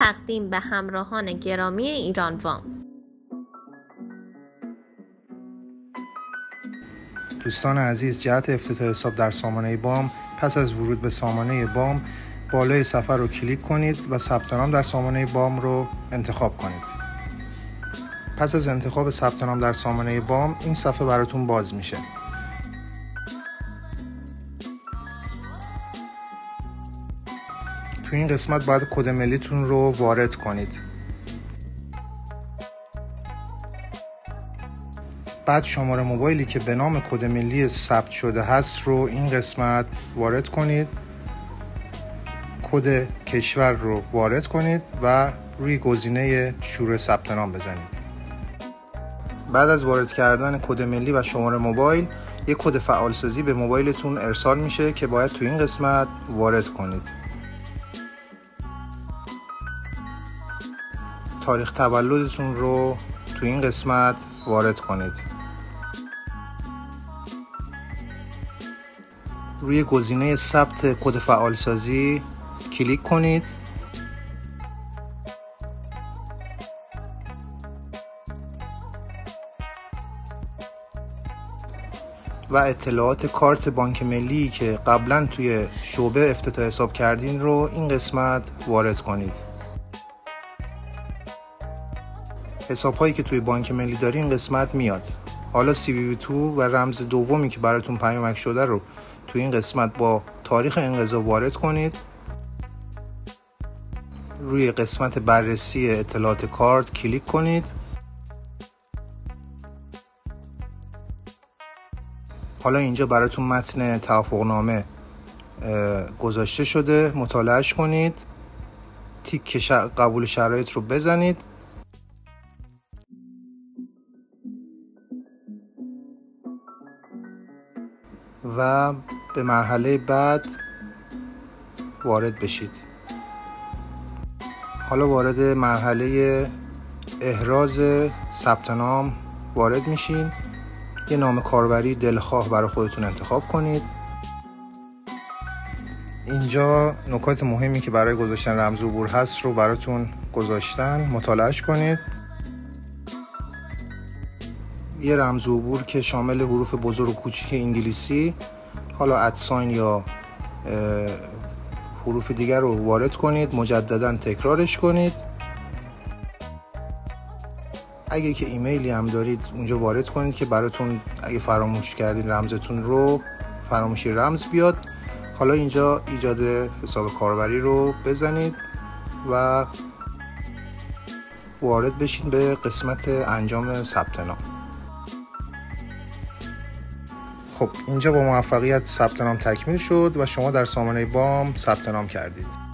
تقدیم به همراهان گرامی ایران وام. دوستان عزیز، جهت افتتاح حساب در سامانه بام، پس از ورود به سامانه بام بالای صفحه رو کلیک کنید و ثبت نام در سامانه بام رو انتخاب کنید. پس از انتخاب ثبت نام در سامانه بام این صفحه براتون باز میشه. تو این قسمت باید کد ملیتون رو وارد کنید. بعد شماره موبایلی که به نام کد ملی ثبت شده هست رو این قسمت وارد کنید. کد کشور رو وارد کنید و روی گزینه شروع ثبت نام بزنید. بعد از وارد کردن کد ملی و شماره موبایل، یک کد فعالسازی به موبایلتون ارسال میشه که باید تو این قسمت وارد کنید. تاریخ تولدتون رو تو این قسمت وارد کنید. روی گزینه ثبت کد فعالسازی کلیک کنید. و اطلاعات کارت بانک ملی که قبلا توی شعبه افتتاح حساب کردین رو این قسمت وارد کنید. حساب هایی که توی بانک ملی دارین این قسمت میاد. حالا CVV2 و رمز دومی که براتون پیامک شده رو توی این قسمت با تاریخ انقضا وارد کنید. روی قسمت بررسی اطلاعات کارت کلیک کنید. حالا اینجا براتون متن توافقنامه گذاشته شده، مطالعهش کنید. تیک قبول شرایط رو بزنید. و به مرحله بعد وارد بشید. حالا وارد مرحله احراز ثبت نام وارد میشین. یه نام کاربری دلخواه برای خودتون انتخاب کنید. اینجا نکات مهمی که برای گذاشتن رمز عبور هست رو براتون گذاشتن، مطالعهش کنید. یه رمز عبور که شامل حروف بزرگ و کوچیک انگلیسی، حالا ادساین یا حروف دیگر رو وارد کنید. مجددا تکرارش کنید. اگه که ایمیلی هم دارید اونجا وارد کنید که براتون اگه فراموش کردین رمزتون رو فراموشی رمز بیاد. حالا اینجا ایجاد حساب کاربری رو بزنید و وارد بشین به قسمت انجام ثبت نام. خب اینجا با موفقیت ثبت نام تکمیل شد و شما در سامانه بام ثبت نام کردید.